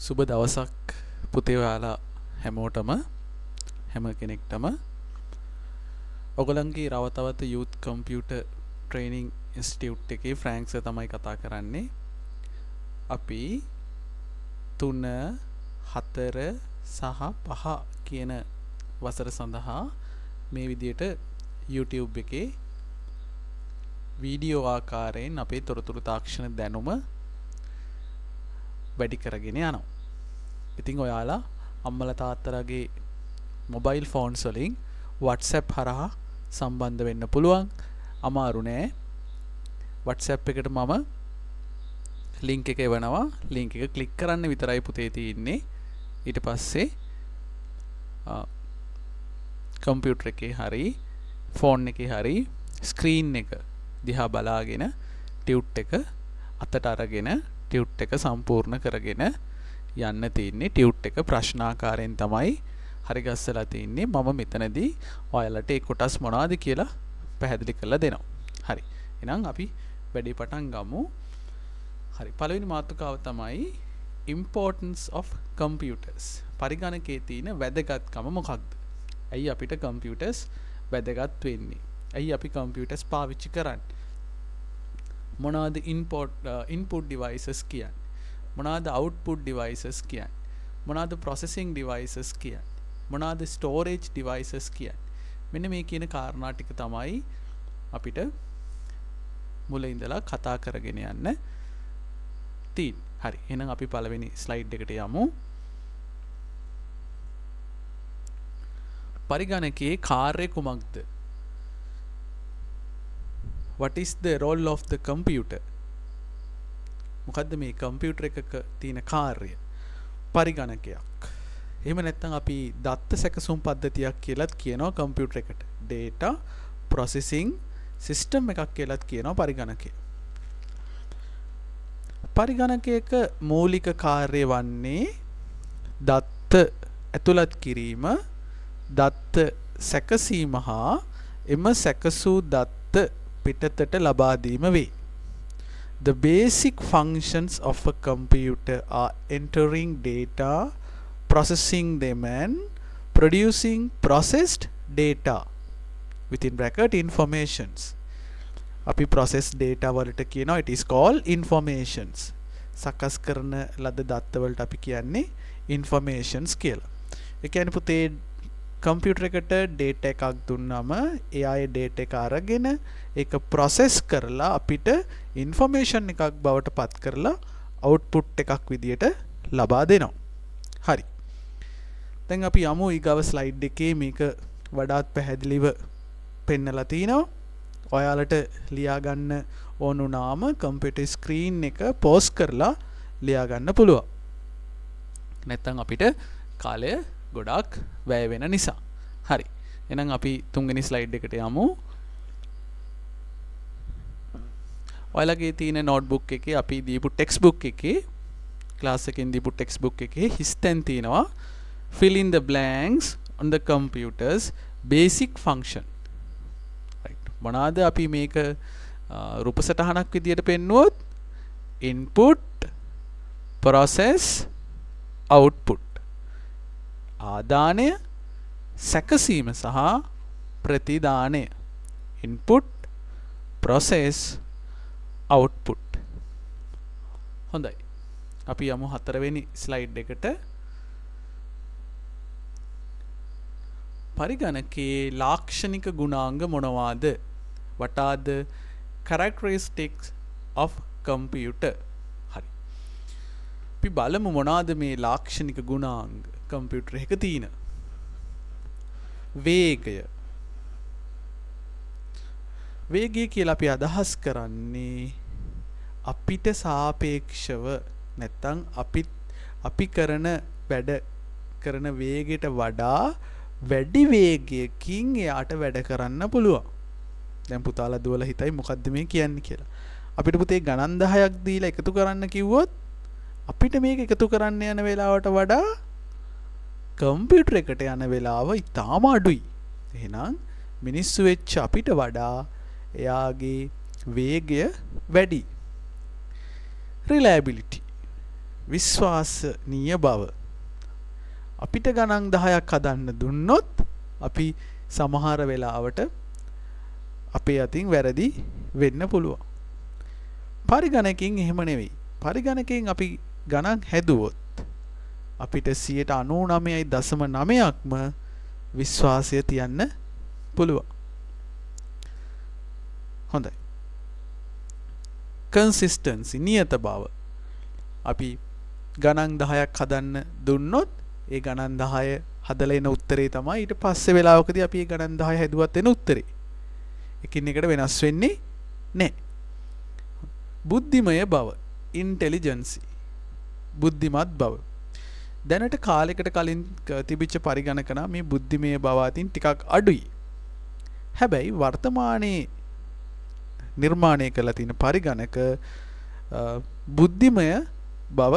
සුබ දවසක් පුතේ ඔයාලා හැමෝටම හැම කෙනෙක්ටම ඔයගලන්ගේ රවතවත යූත් කම්පියුටර් ට්‍රේනින් ඉන්ස්ටිටියුට් එකේ ෆ්‍රැන්ක්ස් තමයි කතා කරන්නේ. අපි 3 4 සහ 5 කියන වසර සඳහා මේ විදියට YouTube එකේ වීඩියෝ ආකාරයෙන් අපේ තොරතුරු තාක්ෂණ දැනුම වැඩි කරගෙන යනවා. ඉතින් ඔයාලා අම්මලා තාත්තලාගේ මොබයිල් ෆෝන්ස් වලින් WhatsApp හරහා සම්බන්ධ වෙන්න පුළුවන්. අමාරු නෑ. WhatsApp එකට මම link එක එවනවා. link එක ක්ලික් කරන්න විතරයි පුතේ තියෙන්නේ. ඊට පස්සේ කම්පියුටර් එකේ හරි ෆෝන් එකේ හරි ස්ක්‍රීන් එක දිහා බලාගෙන ටියුට් එක අතට අරගෙන ටියුට් එක සම්පූර්ණ කරගෙන යන්න තියෙන්නේ. ටියුට් එක ප්‍රශ්නාකාරයෙන් තමයි හරි ගස්සලා තින්නේ. මම මෙතනදී ඔයාලට ඒ කොටස් මොනවද කියලා පැහැදිලි කරලා දෙනවා. හරි. එහෙනම් අපි වැඩේ පටන් ගමු. හරි. පළවෙනි මාතෘකාව තමයි importance of computers. පරිගණකයේ තියෙන වැදගත්කම මොකක්ද? ඇයි අපිට computers වැදගත් වෙන්නේ? ඇයි අපි computers පාවිච්චි කරන්නේ? මොනවාද input devices කියන්නේ? මොනවාද output devices කියන්නේ? මොනවාද processing devices කියන්නේ? මොනවාද storage devices කියන්නේ? මෙන්න මේ කියන කාරණා ටික තමයි අපිට මුල ඉඳලා කතා කරගෙන යන්න තියෙන්නේ. හරි. එහෙනම් අපි පළවෙනි ස්ලයිඩ් එකට යමු. පරිගණකයේ කාර්යය කුමක්ද? What is the role of the computer? මොකද්ද මේ කම්පියුටර් එකක තියෙන කාර්යය? පරිගණකයක්. එහෙම නැත්නම් අපි දත්ත සැකසුම් පද්ධතියක් කියලාත් කියනවා කම්පියුටර් එකට. data processing system එකක් කියලාත් කියනවා පරිගණකය. පරිගණකයක මූලික කාර්යය වන්නේ දත්ත ඇතුළත් කිරීම, දත්ත සැකසීම හා එම සැකසූ දත්ත පිටතට ලබා දීම වේ. The basic functions of a computer are entering data, processing them and producing processed data within bracket informations. අපි process data වලට කියනවා it is called informations. සකස් කරන ලද දත්ත වලට අපි කියන්නේ informations කියලා. ඒ කියන්නේ පුතේ කම්පියුටර් එකට data එකක් දුන්නාම එයා ඒ data එක අරගෙන ඒක process කරලා අපිට information එකක් බවට පත් කරලා output එකක් විදියට ලබා දෙනවා. හරි. දැන් අපි යමු ඊගව ස්ලයිඩ් එකේ මේක වඩාත් පැහැදිලිව පෙන්නලා තිනවා. ඔයාලට ලියා ගන්න ඕන වුණාම කම්පියුටර් ස්ක්‍රීන් එක පෝස් කරලා ලියා ගන්න පුළුවන්. නැත්නම් අපිට කාලය ගොඩාක් වැය වෙන නිසා. හරි. එහෙනම් අපි තුන්වෙනි ස්ලයිඩ් එකට යමු. ඔයාලගේ තියෙන නෝට්බුක් එකේ අපි දීපු ටෙක්ස්ට් බුක් එකේ ක්ලාස් එකෙන් දීපු ටෙක්ස්ට් බුක් එකේ හිස්තැන් තියෙනවා fill in the blanks on the computers basic function. right. මොනවාද අපි මේක රූප සටහනක් විදියට පෙන්නුවොත් input process output. ආදානය, සැකසීම සහ ප්‍රතිදානය. input process output. හොඳයි. අපි යමු හතරවෙනි ස්ලයිඩ් එකට. පරිගණකයේ ලාක්ෂණික ගුණාංග මොනවාද? What are the characteristics of computer? හරි. අපි බලමු මොනවාද මේ ලාක්ෂණික ගුණාංග කම්පියුටර් එකක තියෙන. වේගය. වේගය කියලා අපි අදහස් කරන්නේ අපිට සාපේක්ෂව නැත්නම් අපි කරන වැඩ කරන වේගයට වඩා වැඩි වේගයකින් එයාට වැඩ කරන්න පුළුවන්. දැන් පුතාලා දුවලා හිතයි මොකද්ද මේ කියන්නේ කියලා. අපිට පුතේ ගණන් 10ක් දීලා එකතු කරන්න කිව්වොත් අපිට මේක එකතු කරන්න යන වෙලාවට වඩා කම්පියුටර් එකට යන වෙලාව ඉතාම අඩුයි. එහෙනම් මිනිස්සු වෙච්ච අපිට වඩා එයාගේ වේගය වැඩි. reliability විශ්වාසනීය බව. අපිට ගණන් 10ක් හදන්න දුන්නොත් අපි සමහර වෙලාවට අපේ අතින් වැරදි වෙන්න පුළුවන්. පරිගණකයෙන් එහෙම නෙවෙයි. පරිගණකයෙන් අපි ගණන් හැදුවොත් අපිට 99.9%ක්ම විශ්වාසය තියන්න පුළුවන්. හොඳයි. consistency නියත බව. අපි ගණන් 10ක් හදන්න දුන්නොත් ඒ ගණන් 10 හදලා එන උත්තරේ තමයි ඊට පස්සේ වෙලාවකදී අපි ඒ ගණන් 10 හැදුවත් එන උත්තරේ. එකින් එකට වෙනස් වෙන්නේ නැහැ. බුද්ධිමය බව intelligence බුද්ධිමත් බව. දැනට කාලයකට කලින් තිබිච්ච පරිගණක නම් මේ බුද්ධිමය බව අතින් ටිකක් අඩුයි. හැබැයි වර්තමානයේ නිර්මාණය කරලා තියෙන පරිගණක බුද්ධිමය බව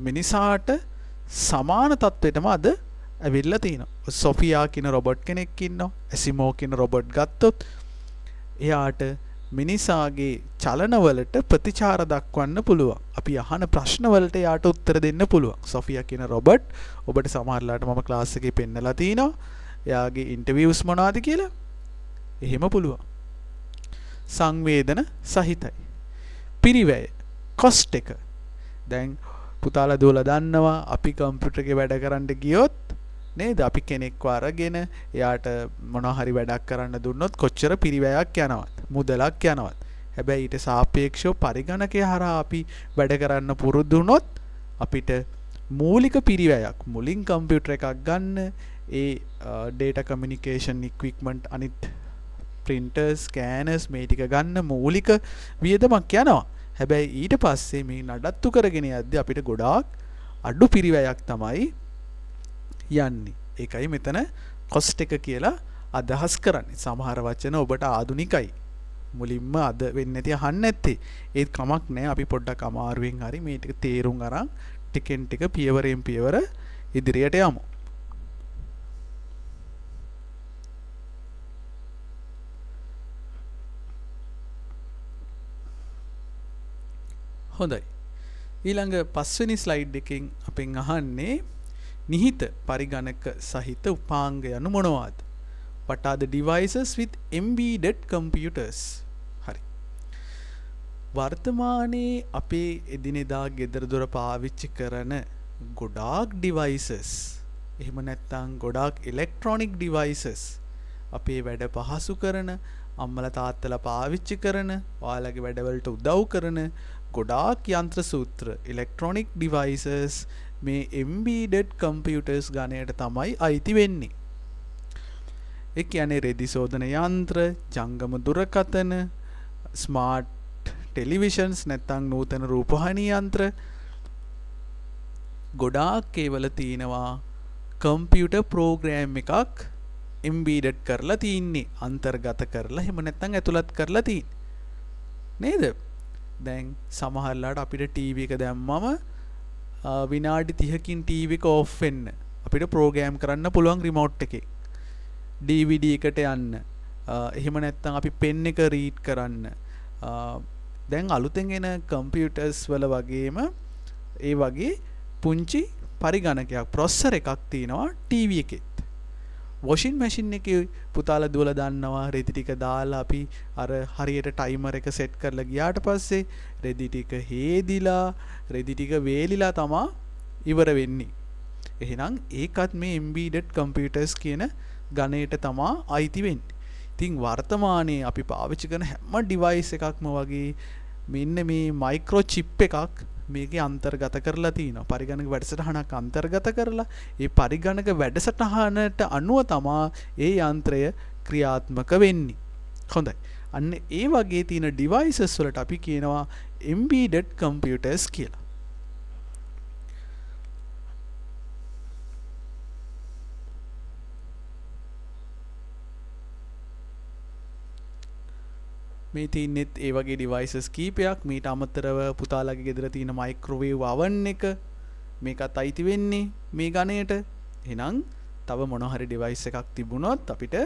මිනිසාට සමාන තත්වෙටම අද ඇවිල්ලා තිනවා. සොෆියා කියන රොබොට් කෙනෙක් ඉන්නවා. ඇසිමෝ කියන රොබොට් ගත්තොත් එයාට මිනිසාගේ චලනවලට ප්‍රතිචාර දක්වන්න පුළුවන්. අපි අහන ප්‍රශ්නවලට එයාට උත්තර දෙන්න පුළුවන්. සොෆියා කියන රොබොට් ඔබට සමහරලාට මම ක්ලාස් එකේ පෙන්නලා තිනවා. එයාගේ ඉන්ටර්විව්ස් මොනවද කියලා. එහෙම පුළුවන්. සංවේදන සහිතයි. පිරිවැය කොස්ට් එක. දැන් පුතාලා දුවලා දන්නවා අපි කම්පියුටර් එකේ වැඩ කරන්න ගියොත් නේද අපි කෙනෙක්ව අරගෙන එයාට මොනවා හරි වැඩක් කරන්න දුන්නොත් කොච්චර පිරිවැයක් යනවද මුදලක් යනවද. හැබැයි ඊට සාපේක්ෂව පරිගණකය හරහා අපි වැඩ කරන්න පුරුදු වුණොත් අපිට මූලික පිරිවැයක් මුලින් කම්පියුටර් එකක් ගන්න ඒ data communication equipment අනිත් printers scanners මේ ටික ගන්න මූලික වියදමක් යනවා. හැබැයි ඊට පස්සේ මේ නඩත්තු කරගෙන යද්දී අපිට ගොඩාක් අඩු පිරිවැයක් තමයි යන්නේ. ඒකයි මෙතන කොස්ට් එක කියලා අදහස් කරන්නේ. සමහර වචන ඔබට ආදුනිකයි. මුලින්ම අද වෙන්නේ නැති අහන්න නැත්තේ. ඒත් කමක් නැහැ. අපි පොඩ්ඩක් අමාරුවෙන් හරි මේ ටික තේරුම් අරන් ටිකෙන් ටික පියවරෙන් පියවර ඉදිරියට යමු. හොඳයි. ඊළඟ පස්වෙනි ස්ලයිඩ් එකෙන් අපෙන් අහන්නේ නිහිත පරිගණක සහිත උපාංග යනු මොනවාද? What are the devices with embedded computers? හරි. වර්තමානයේ අපේ එදිනෙදා ගෙදර දොර පාවිච්චි කරන ගොඩාක් devices එහෙම නැත්නම් ගොඩාක් electronic devices අපේ වැඩ පහසු කරන අම්මලා තාත්තලා පාවිච්චි කරන ඔයාලගේ වැඩවලට උදව් කරන ගොඩාක් යන්ත්‍ර සූත්‍ර electronic devices මේ embedded computers ගණයට තමයි අයිති වෙන්නේ. ඒ කියන්නේ රෙදි සෝදන යන්ත්‍ර, ජංගම දුරකථන, ස්මාර්ට් ටෙලිවිෂන්ස් නැත්නම් නූතන රූපවාහිනී යන්ත්‍ර ගොඩාක් ඒවල තියෙනවා කම්පියුටර් ප්‍රෝග්‍රෑම් එකක් embedded කරලා තින්නේ. අන්තර්ගත කරලා එහෙම නැත්නම් ඇතුළත් කරලා තින්නේ. නේද? දැන් සමහරලාට අපිට ටීවී එක දැම්මම විනාඩි 30කින් ටීවී එක ඔෆ් වෙන්න අපිට ප්‍රෝග්‍රෑම් කරන්න පුළුවන් රිමෝට් එකේ. DVD එකට යන්න. එහෙම නැත්නම් අපි පෙන් එක රීඩ් කරන්න. දැන් අලුතෙන් එන කම්පියුටර්ස් වල වගේම ඒ වගේ පුංචි පරිගණකයක් ප්‍රොසෙසර් එකක් තියෙනවා ටීවී එකෙත්. වොෂින් මැෂින් එකේ පුතාලා දුවලා දන්නවා රෙදි ටික දාලා අපි අර හරියට ටයිමර් එක සෙට් කරලා ගියාට පස්සේ රෙදි ටික හේදිලා රෙදි ටික වේලිලා තමයි ඉවර වෙන්නේ. එහෙනම් ඒකත් මේ embedded computers කියන ගණයට තමයි අයිති වෙන්නේ. ඉතින් වර්තමානයේ අපි පාවිච්චි කරන හැම device එකක්ම වගේ මෙන්න මේ මයික්‍රෝ චිප් එකක් මේකේ අන්තර්ගත කරලා තිනවා. පරිගණක වැඩසටහනක් අන්තර්ගත කරලා ඒ පරිගණක වැඩසටහනට අනුව තමයි ඒ යන්ත්‍රය ක්‍රියාත්මක වෙන්නේ. හොඳයි. අන්න ඒ වගේ තියෙන devices වලට අපි කියනවා embedded computers කියලා. මේ තින්නෙත් ඒ වගේ devices කීපයක්. මීට අමතරව පුතාලගේ ගෙදර තියෙන මයික්‍රෝවේව් oven එක මේකත් අයිති වෙන්නේ මේ ගණයට. එහෙනම් තව මොන හරි device එකක් තිබුණොත් අපිට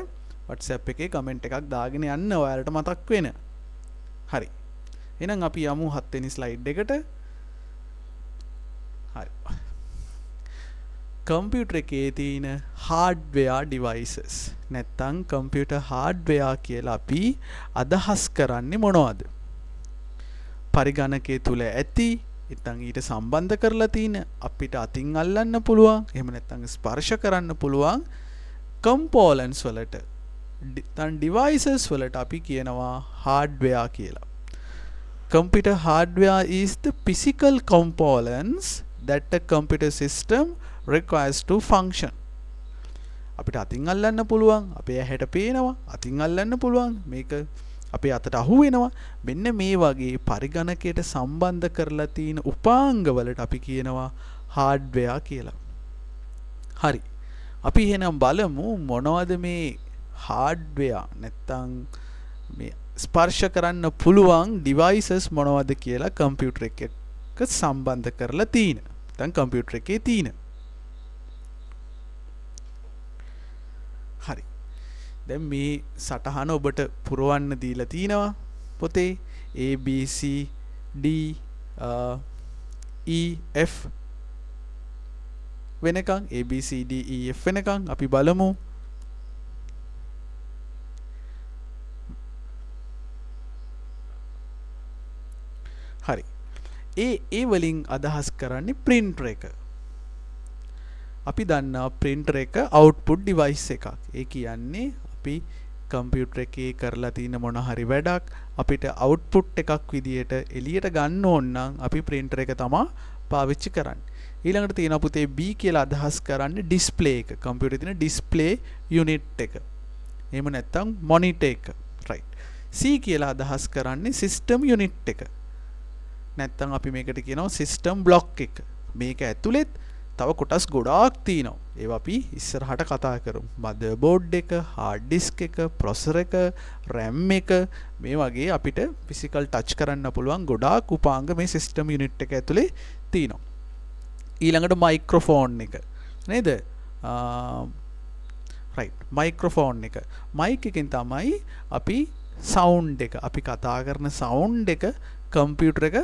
WhatsApp එකේ comment එකක් දාගෙන යන්න ඔයාලට මතක් වෙන. හරි. එහෙනම් අපි යමු 7 වෙනි slide එකට. කම්පියුටර් එකේ තියෙන hardware devices නැත්තම් computer hardware කියලා අපි අදහස් කරන්නේ මොනවද? පරිගණකයේ තුල ඇති නැත්තම් ඊට සම්බන්ධ කරලා තියෙන අපිට අතින් අල්ලන්න පුළුවන් එහෙම නැත්තම් ස්පර්ශ කරන්න පුළුවන් components වලට නැත්තම් devices වලට අපි කියනවා hardware කියලා. Computer hardware is the physical components that a computer system requires to function. අපිට අතින් අල්ලන්න පුළුවන් අපේ ඇහැට පේනවා අතින් අල්ලන්න පුළුවන් මේක අපේ අතට අහු වෙනවා මෙන්න මේ වගේ පරිගණකයට සම්බන්ධ කරලා තියෙන උපාංග වලට අපි කියනවා hardware කියලා. හරි. අපි එහෙනම් බලමු මොනවද මේ hardware නැත්තම් මේ ස්පර්ශ කරන්න පුළුවන් devices මොනවද කියලා කම්පියුටර් එකක සම්බන්ධ කරලා තියෙන. නැත්නම් කම්පියුටර් එකේ තියෙන. හරි. දැන් මේ සටහන ඔබට පුරවන්න දීලා තිනවා පොතේ A B C D E F වෙනකන් A B C D E F වෙනකන් අපි බලමු. හරි. ඒ වලින් අදහස් කරන්නේ printer එක. අපි දන්නවා printer එක output device එකක්. ඒ කියන්නේ අපි කම්පියුටර් එකේ කරලා තියෙන මොන හරි වැඩක් අපිට output එකක් විදියට එළියට ගන්න ඕන නම් අපි printer එක තමයි පාවිච්චි කරන්නේ. ඊළඟට තියෙනවා පුතේ B කියලා අදහස් කරන්නේ display එක. කම්පියුටරේ තියෙන display unit එක. එහෙම නැත්නම් monitor එක. right. C කියලා අදහස් කරන්නේ system unit එක. නැත්තම් අපි මේකට කියනවා සිස්ටම් බ්ලොක් එක. මේක ඇතුළෙත් තව කොටස් ගොඩාක් තියෙනවා. ඒවා අපි ඉස්සරහට කතා කරමු. මදර්බෝඩ් එක, හાર્ඩ් ඩිස්ක් එක, ප්‍රොසෙසර් එක, RAM එක මේ වගේ අපිට ෆිසිකල් ටච් කරන්න පුළුවන් ගොඩාක් උපාංග මේ සිස්ටම් යුනිට් එක ඇතුලේ තියෙනවා. ඊළඟට මයික්‍රොෆෝන් එක. නේද? right. මයික්‍රොෆෝන් එක. මයික් එකෙන් තමයි අපි සවුන්ඩ් එක, අපි කතා කරන සවුන්ඩ් එක කම්පියුටර් එක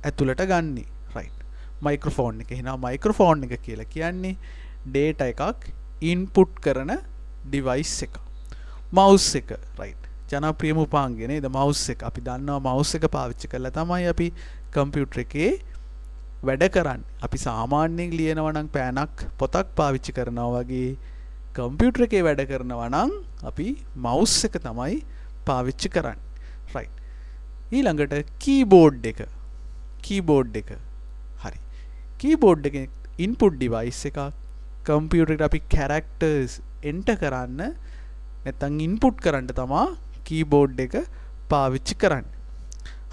ඇතුළට ගන්නේ. right. මයික්‍රොෆෝන් එක. එහෙනම් මයික්‍රොෆෝන් එක කියලා කියන්නේ data එකක් input කරන device එක. mouse එක. right. ජනප්‍රියම උපාංගය නේද mouse එක. අපි දන්නවා mouse එක පාවිච්චි කරලා තමයි අපි කම්පියුටර් එකේ වැඩ කරන්නේ. අපි සාමාන්‍යයෙන් ලියනවා නම් පෑනක් පොතක් පාවිච්චි කරනවා වගේ කම්පියුටර් එකේ වැඩ කරනවා නම් අපි mouse එක තමයි පාවිච්චි කරන්නේ. right. ඊළඟට keyboard එක. keyboard එක. හරි. keyboard එකේ input device එකක්. කම්පියුටර් එකට අපි characters enter කරන්න නැත්නම් input කරන්න තමයි keyboard එක පාවිච්චි කරන්නේ.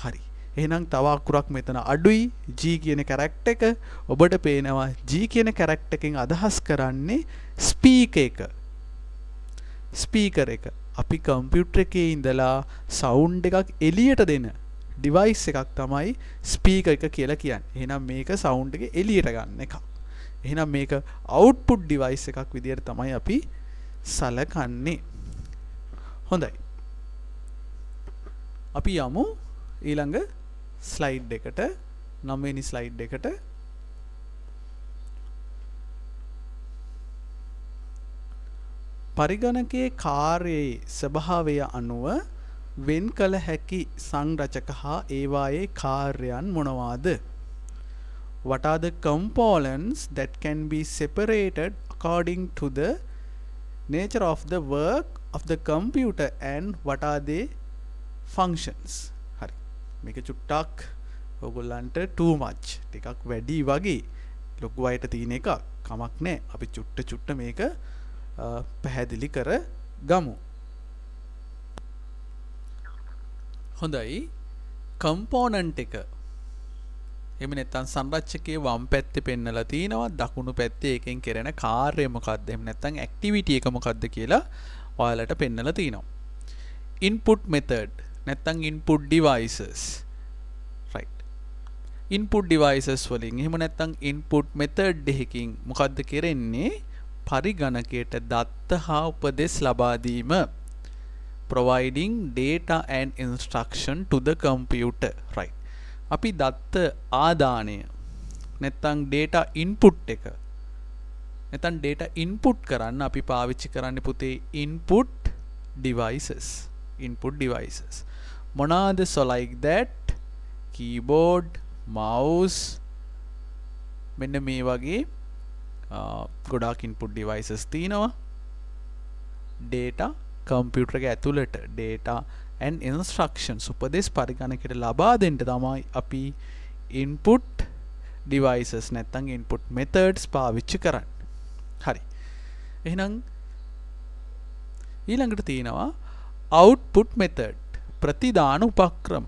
හරි. එහෙනම් තව අකුරක් මෙතන අඩුයි. G කියන character එක ඔබට පේනවා G කියන character එකෙන් අදහස් කරන්නේ speaker එක. speaker එක. අපි කම්පියුටර් එකේ ඉඳලා සවුන්ඩ් එකක් එළියට දෙන ඩිවයිස් එකක් තමයි ස්පීකර් එක කියලා කියන්නේ. එහෙනම් මේක සවුන්ඩ් එක එළියට ගන්න එකක්. එහෙනම් මේක අවුට්පුට් ඩිවයිස් එකක් විදියට තමයි අපි සලකන්නේ. හොඳයි. අපි යමු ඊළඟ ස්ලයිඩ් එකට. 9 වෙනි ස්ලයිඩ් එකට. පරිගණකයේ කාර්යයේ ස්වභාවය අනුව වෙන් කළ හැකි සංරචක හා ඒවායේ කාර්යයන් මොනවාද? What are the components that can be separated according to the nature of the work of the computer and what are their functions? හරි. මේක චුට්ටක් ඔයගොල්ලන්ට too much ටිකක් වැඩි වගේ ලොකු අයට තියෙන එක කමක් නැහැ. අපි චුට්ට මේක පැහැදිලි කර ගමු. හොඳයි. කම්පෝනන්ට් එක. එහෙම නැත්නම් සංරචකයේ වම් පැත්තේ පෙන්නලා තිනවා දකුණු පැත්තේ එකෙන් කරන කාර්යය මොකක්ද? එහෙම නැත්නම් ඇක්ටිවිටි එක මොකක්ද කියලා ඔයාලට පෙන්නලා තිනවා. input method නැත්නම් input devices. right. input devices වලින් එහෙම නැත්නම් input method දෙකකින් මොකක්ද කරන්නේ? පරිගණකයට දත්ත හා උපදෙස් ලබා දීම. providing data and instruction to the computer. right. අපි දත්ත ආදානය නැත්නම් data input එක නැත්නම් data input කරන්න අපි පාවිච්චි කරන්නේ පුතේ input devices මොනවාද? so like that keyboard mouse මෙන්න මේ වගේ ගොඩාක් input devices තියෙනවා. data computer එක ඇතුළට data and instructions උපදෙස් පරිගණකයට ලබා දෙන්න තමයි අපි input devices නැත්නම් input methods පාවිච්චි කරන්නේ. හරි. එහෙනම් ඊළඟට තියෙනවා output method ප්‍රතිදාන උපක්‍රම.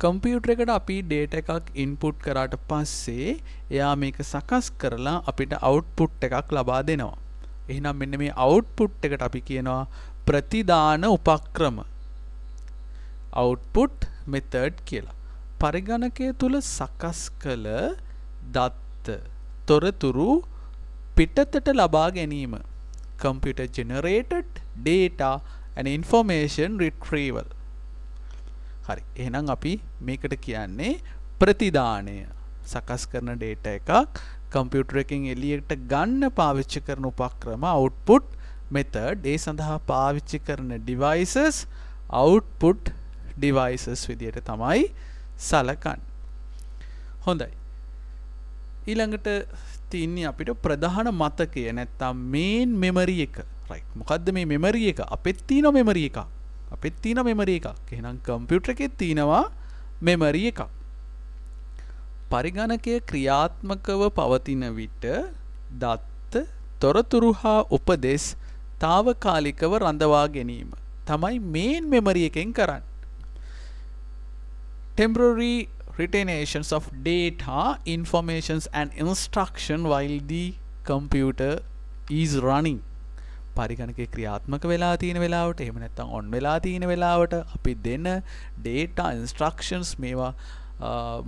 කම්පියුටර් එකට අපි data එකක් input කරාට පස්සේ එයා මේක සකස් කරලා අපිට output එකක් ලබා දෙනවා. එහෙනම් මෙන්න මේ output එකට අපි කියනවා ප්‍රතිදාන උපක්‍රම. output method කියලා. පරිගණකය තුල සකස් කළ දත්ත තොරතුරු පිටතට ලබා ගැනීම. computer generated data and information retrieval. හරි. එහෙනම් අපි මේකට කියන්නේ ප්‍රතිදානය. සකස් කරන data එකක් කම්පියුටර් එකකින් එළියට ගන්න පාවිච්චි කරන උපක්‍රම output method. ඒ සඳහා පාවිච්චි කරන devices output devices විදියට තමයි සලකන්නේ. හොඳයි. ඊළඟට තියෙන්නේ අපිට ප්‍රධාන මතකය නැත්තම් main memory එක. right. මොකද්ද මේ memory එක? අපෙත් තියෙන memory එකක්. අපෙත් තියෙන memory එකක්. එහෙනම් කම්පියුටර් එකේ තියෙනවා memory එකක්. පරිගණකය ක්‍රියාත්මකව පවතින විට දත්ත තොරතුරු හා උපදෙස් తాවකාලිකව රඳවා ගැනීම තමයි main memory එකෙන් කරන්නේ. temporary retentions of data, informations and instruction while the computer is running. පරිගණකේ ක්‍රියාත්මක වෙලා තියෙන වෙලාවට එහෙම නැත්නම් on වෙලා තියෙන වෙලාවට අපි දෙන data instructions මේවා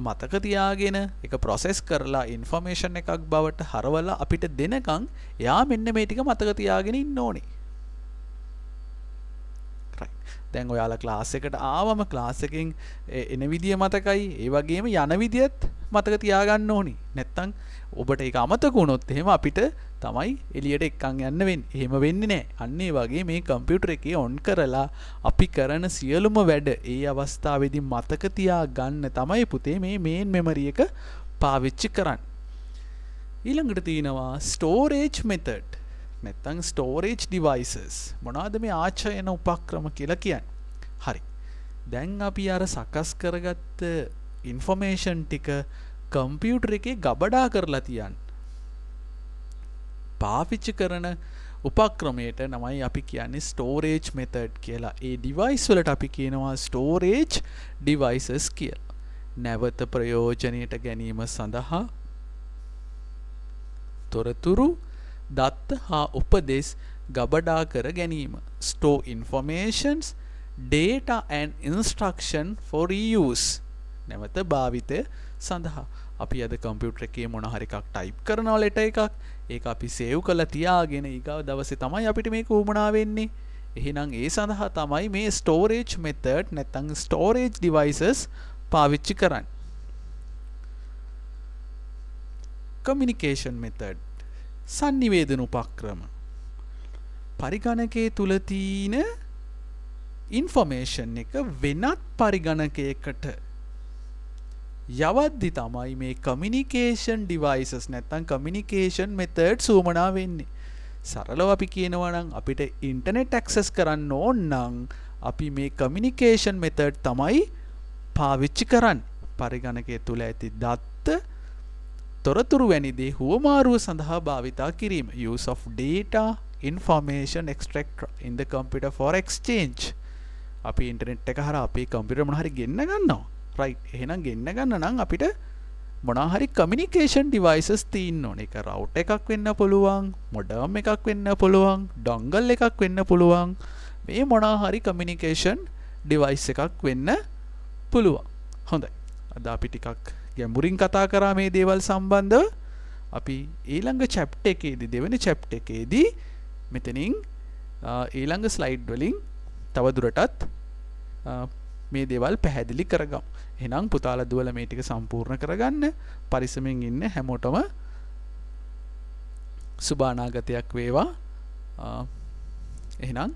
මතක තියාගෙන ඒක process කරලා information එකක් බවට හරවලා අපිට දෙනකන් එයා මෙන්න මේ ටික මතක තියාගෙන ඉන්න ඕනේ. දැන් ඔයාලා ක්ලාස් එකට ආවම ක්ලාස් එකෙන් එන විදිය මතකයි ඒ වගේම යන විදියත් මතක තියාගන්න ඕනි. නැත්තම් ඔබට ඒක අමතක වුණොත් එහෙම අපිට තමයි එළියට එක්කන් යන්න වෙන්නේ. එහෙම වෙන්නේ නැහැ. අන්න ඒ වගේ මේ කම්පියුටර් එකේ ඔන් කරලා අපි කරන සියලුම වැඩ ඒ අවස්ථාවේදී මතක තියාගන්න තමයි පුතේ මේ මේන් මෙමරි එක පාවිච්චි කරන්නේ. ඊළඟට තියෙනවා storage method. නැත්තම් storage devices. මොනවාද මේ ආචයන උපක්‍රම කියලා කියන්නේ? හරි. දැන් අපි අර සකස් කරගත්ත information ටික කම්පියුටර් එකේ ගබඩා කරලා තියන්න. පාවිච්චි කරන උපක්‍රමයට නමයි අපි කියන්නේ storage method කියලා. ඒ device වලට අපි කියනවා storage devices කියලා. නැවත ප්‍රයෝජනයට ගැනීම සඳහා තොරතුරු දත්ත හා උපදෙස් ගබඩා කර ගැනීම. store informations, data and instruction for reuse. නැවත භාවිතය සඳහා. අපි අද කම්පියුටර් එකේ මොන හරි එකක් ටයිප් කරනවා ලෙටර් එකක්. ඒක අපි සේව් කරලා තියාගෙන ඊගව දවසේ තමයි අපිට මේක උමනා වෙන්නේ. එහෙනම් ඒ සඳහා තමයි මේ storage method නැත්නම් storage devices පාවිච්චි කරන්නේ. communication method sannivedana උපක්‍රම. පරිගණකයේ තුල තියෙන information එක වෙනත් පරිගණකයකට යවද්දි තමයි මේ communication devices නැත්නම් communication methods උමනා වෙන්නේ. සරලව අපි කියනවා නම් අපිට internet access කරන්න ඕන නම් අපි මේ communication method තමයි පාවිච්චි කරන්නේ. පරිගණකයේ තුල ඇති දත්ත තොරතුරු වැනි දේ හුවමාරුව සඳහා භාවිතා කිරීම. use of data information extract in the computer for exchange. අපි ඉන්ටර්නෙට් එක හරහා අපේ කම්පියුටර් මොන හරි ගෙන්න ගන්නවා. right. එහෙනම් ගෙන්න ගන්න නම් අපිට මොනවා හරි communication devices තියෙන්න ඕනේ. ඒක router එකක් වෙන්න පුළුවන්, modem එකක් වෙන්න පුළුවන්, dongle එකක් වෙන්න පුළුවන්. මේ මොනවා හරි communication device එකක් වෙන්න පුළුවන්. හොඳයි. අද අපි ටිකක් ගැඹුරින් කතා කරා මේ දේවල් සම්බන්ධව. අපි ඊළඟ chapter එකේදී දෙවෙනි chapter එකේදී මෙතනින් ඊළඟ slide වලින් තව දුරටත් මේ දේවල් පැහැදිලි කරගමු. එහෙනම් පුතාලා දුවලා මේ ටික සම්පූර්ණ කරගන්න. පරිස්සමෙන් ඉන්න හැමෝටම සුබ අනාගතයක් වේවා. එහෙනම්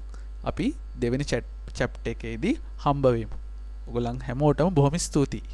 අපි දෙවෙනි චැප්ටර් එකේදී හම්බ වෙමු. ඔයගොල්ලන් හැමෝටම බොහොම ස්තුතියි.